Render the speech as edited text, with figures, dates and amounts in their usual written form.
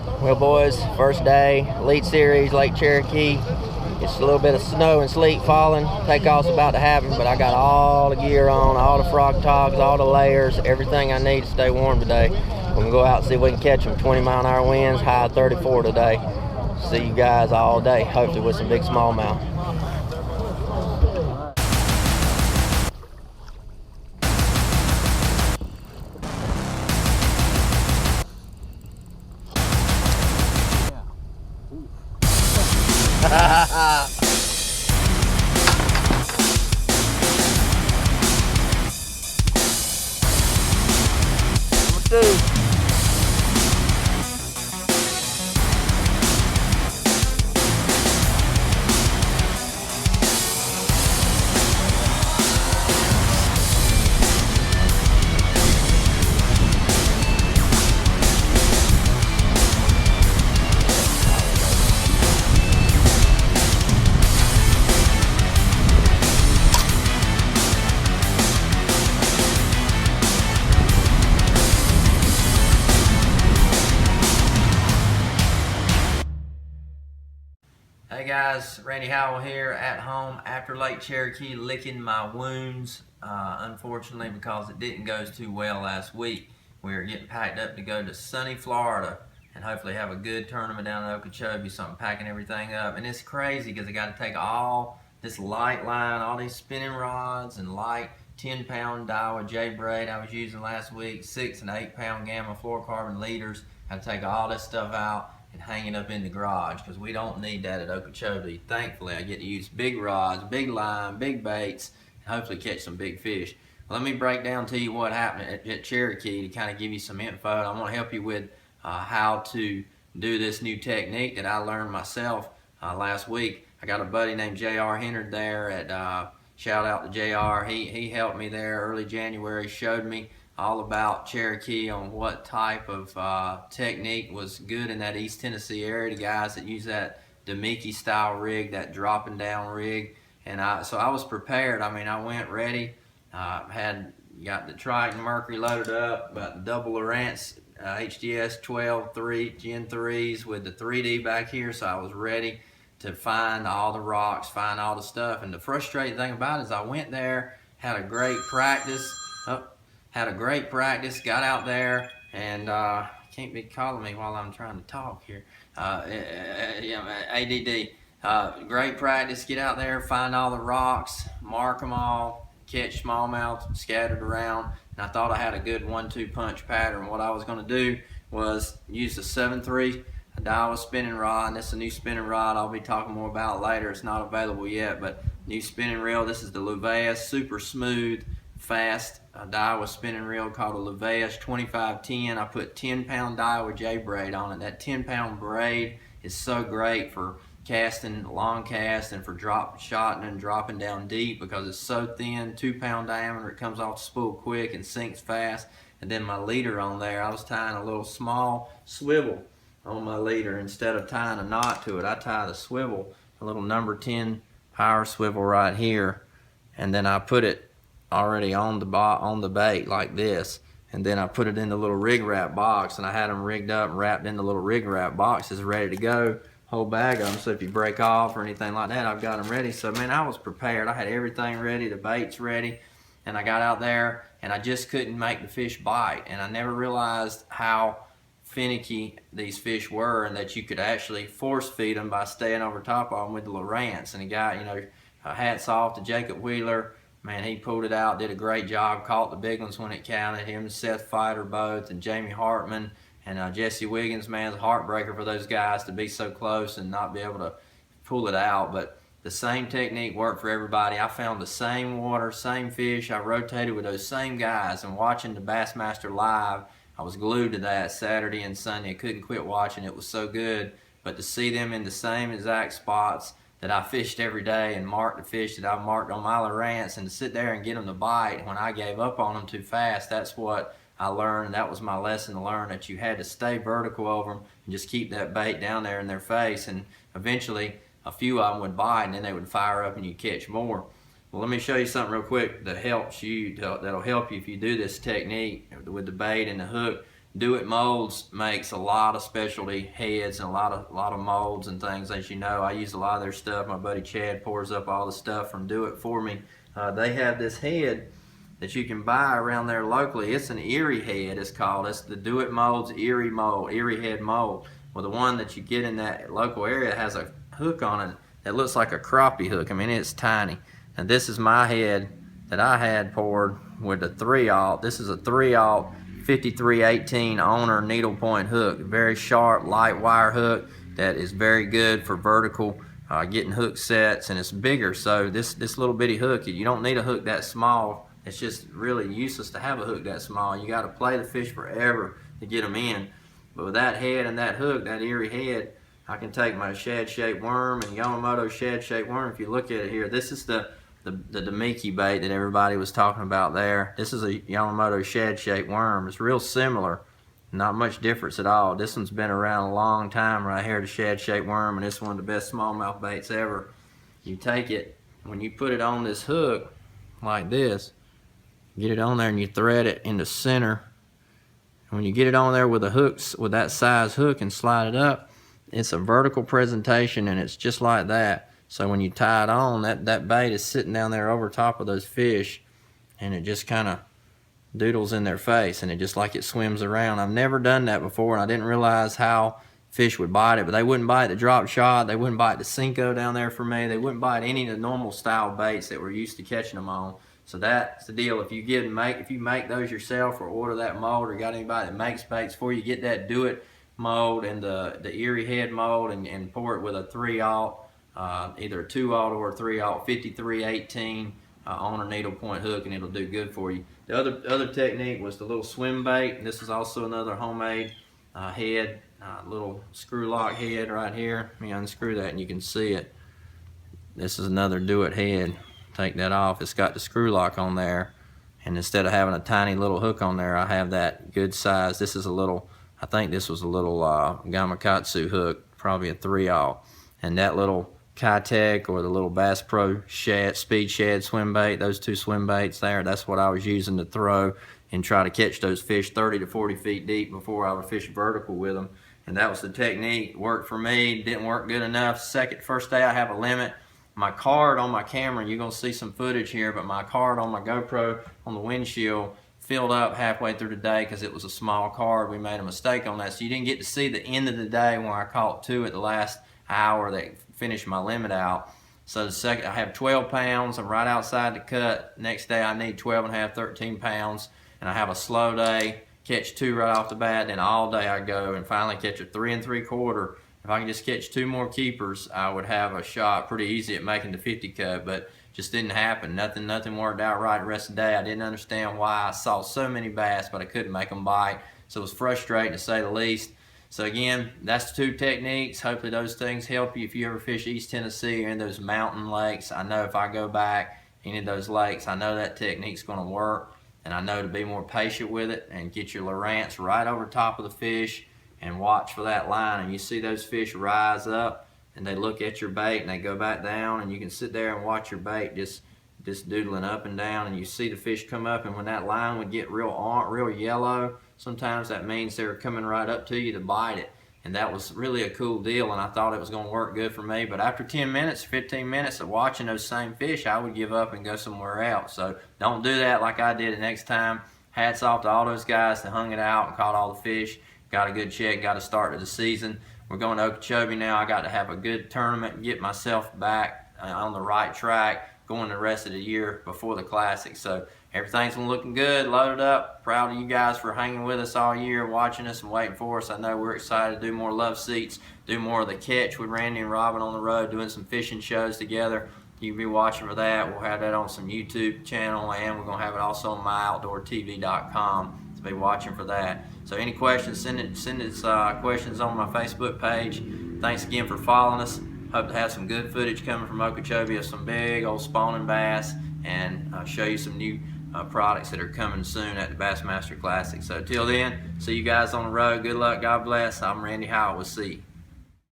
Well, boys, first day, Elite Series, Lake Cherokee. It's a little bit of snow and sleet falling. Takeoff's about to happen, but I got all the gear on, all the frog togs, all the layers, everything I need to stay warm today. We're gonna go out and see if we can catch them. 20-mile-an-hour winds, high 34 today. See you guys all day, hopefully with some big smallmouth. Number 2. Hey guys, Randy Howell here at home after Lake Cherokee, licking my wounds. Unfortunately, because it didn't go too well last week, we're getting packed up to go to sunny Florida and hopefully have a good tournament down in Okeechobee. So I'm packing everything up, and it's crazy because I got to take all this light line, all these spinning rods, and light 10-pound Daiwa J braid I was using last week, 6 and 8-pound gamma fluorocarbon leaders. Got to take all this stuff out and hang it up in the garage because we don't need that at Okeechobee. Thankfully, I get to use big rods, big line, big baits, and hopefully catch some big fish. Let me break down to you what happened at Cherokee to kind of give you some info. I want to help you with how to do this new technique that I learned myself last week. I got a buddy named J.R. Hennard there at shout out to J.R. He helped me there early January, showed me all about Cherokee on what type of technique was good in that East Tennessee area, the guys that use that Demiki style rig, that dropping down rig. And so I was prepared. I mean, I went ready, got the Triton Mercury loaded up, about the double Lowrance HDS 12 Gen 3s with the 3D back here, so I was ready to find all the rocks, find all the stuff. And the frustrating thing about it is I went there, had a great practice, got out there, and can't be calling me while I'm trying to talk here. ADD. Great practice, get out there, find all the rocks, mark them all, catch smallmouth scattered around, and I thought I had a good 1-2 punch pattern. What I was going to do was use the 7.3 Daiwa spinning rod, and this is a new spinning rod I'll be talking more about later. It's not available yet, but new spinning reel. This is the Luveus, super smooth, fast Daiwa spinning reel called a Luveus 2510. I put 10-pound Daiwa J braid on it. That 10-pound braid is so great for casting long cast and for shotting and dropping down deep because it's so thin, 2-pound diameter. It comes off the spool quick and sinks fast. And then my leader on there, I was tying a little small swivel on my leader. Instead of tying a knot to it, I tie the swivel, a little number 10 power swivel right here, and then I put it already on the bait like this, and then I put it in the little rig wrap box, and I had them rigged up and wrapped in the little rig wrap boxes ready to go, whole bag of them, so if you break off or anything like that, I've got them ready. So man, I was prepared. I had everything ready, the baits ready, and I got out there and I just couldn't make the fish bite. And I never realized how finicky these fish were, and that you could actually force feed them by staying over top of them with the Lowrance. And the guy, you know, hats off to Jacob Wheeler. Man, he pulled it out, did a great job, caught the big ones when it counted. Him and Seth Fighter both, and Jamie Hartman, and Jesse Wiggins. Man, it's a heartbreaker for those guys to be so close and not be able to pull it out. But the same technique worked for everybody. I found the same water, same fish. I rotated with those same guys, and watching the Bassmaster live, I was glued to that Saturday and Sunday. I couldn't quit watching. It was so good. But to see them in the same exact spots that I fished every day and marked the fish that I marked on my Lowrance, and to sit there and get them to bite when I gave up on them too fast, that's what I learned. That was my lesson to learn, that you had to stay vertical over them and just keep that bait down there in their face, and eventually a few of them would bite, and then they would fire up and you'd catch more. Well, let me show you something real quick that helps you, that'll help you if you do this technique with the bait and the hook. Do It Molds makes a lot of specialty heads and a lot of molds and things. As you know, I use a lot of their stuff. My buddy Chad pours up all the stuff from Do It for me. They have this head that you can buy around there locally. It's an Erie head, it's called. It's the Do It Molds Erie mold, Erie head mold. Well, the one that you get in that local area has a hook on it that looks like a crappie hook. I mean, it's tiny. And this is my head that I had poured with a 3/0. This is a 3/0 5318 owner needle point hook. Very sharp, light wire hook that is very good for vertical getting hook sets, and it's bigger. So this little bitty hook, you don't need a hook that small. It's just really useless to have a hook that small. You got to play the fish forever to get them in. But with that head and that hook, that Erie head, I can take my shad-shaped worm and Yamamoto shad-shaped worm. If you look at it here, this is the Demiki bait that everybody was talking about there. This is a Yamamoto shad-shaped worm. It's real similar, not much difference at all. This one's been around a long time right here, the shad-shaped worm, and it's one of the best smallmouth baits ever. You take it, when you put it on this hook like this, get it on there and you thread it in the center. And when you get it on there with the hooks, with that size hook and slide it up, it's a vertical presentation and it's just like that. So when you tie it on, that bait is sitting down there over top of those fish, and it just kind of doodles in their face, and it just like it swims around. I've never done that before, and I didn't realize how fish would bite it, but they wouldn't bite the drop shot, they wouldn't bite the Cinco down there for me, they wouldn't bite any of the normal style baits that we're used to catching them on. So that's the deal. If you make those yourself or order that mold, or got anybody that makes baits for you, get that Do It mold and the Erie head mold and pour it with a 3/0. Either a 2/0 or a 3/0 5318 on a needle point hook, and it'll do good for you. The other technique was the little swim bait. This is also another homemade head, little screw lock head right here. Let me unscrew that and you can see it. This is another Do It head. Take that off. It's got the screw lock on there, and instead of having a tiny little hook on there, I have that good size. This is a little, I think this was a little Gamakatsu hook, probably a 3/0, and that little Kitech or the little Bass Pro shad, speed shad swim bait, those two swim baits there, that's what I was using to throw and try to catch those fish 30 to 40 feet deep before I would fish vertical with them. And that was the technique. Worked for me, didn't work good enough. First day I have a limit. My card on my camera, you're gonna see some footage here, but my card on my GoPro on the windshield filled up halfway through the day because it was a small card. We made a mistake on that, so you didn't get to see the end of the day when I caught two at the last hour that finished my limit out. So the second, I have 12 pounds, I'm right outside the cut. Next day I need 12.5, 13 pounds, and I have a slow day, catch two right off the bat, then all day I go and finally catch a 3 3/4. If I can just catch two more keepers, I would have a shot pretty easy at making the 50 cut, but just didn't happen. Nothing worked out right the rest of the day. I didn't understand why I saw so many bass, but I couldn't make them bite. So it was frustrating to say the least. So again, that's two techniques. Hopefully those things help you if you ever fish East Tennessee or in those mountain lakes. I know if I go back any of those lakes, I know that technique's going to work, and I know to be more patient with it and get your Lowrance right over top of the fish and watch for that line. And you see those fish rise up and they look at your bait and they go back down, and you can sit there and watch your bait just doodling up and down, and you see the fish come up, and when that line would get real yellow, sometimes that means they're coming right up to you to bite it. And that was really a cool deal, and I thought it was going to work good for me. But after 10 minutes, 15 minutes of watching those same fish, I would give up and go somewhere else. So don't do that like I did the next time. Hats off to all those guys that hung it out and caught all the fish. Got a good check, got a start to the season. We're going to Okeechobee now. I got to have a good tournament and get myself back on the right track going the rest of the year before the Classic. So everything's looking good, loaded up. Proud of you guys for hanging with us all year, watching us and waiting for us. I know we're excited to do more love seats, do more of the catch with Randy and Robin on the road, doing some fishing shows together. You'll be watching for that. We'll have that on some YouTube channel, and we're going to have it also on myoutdoortv.com to be watching for that. So any questions, send us questions on my Facebook page. Thanks again for following us. Hope to have some good footage coming from Okeechobee of some big old spawning bass, and show you some new products that are coming soon at the Bassmaster Classic. So till then, see you guys on the road. Good luck. God bless. I'm Randy Howell. We'll see you.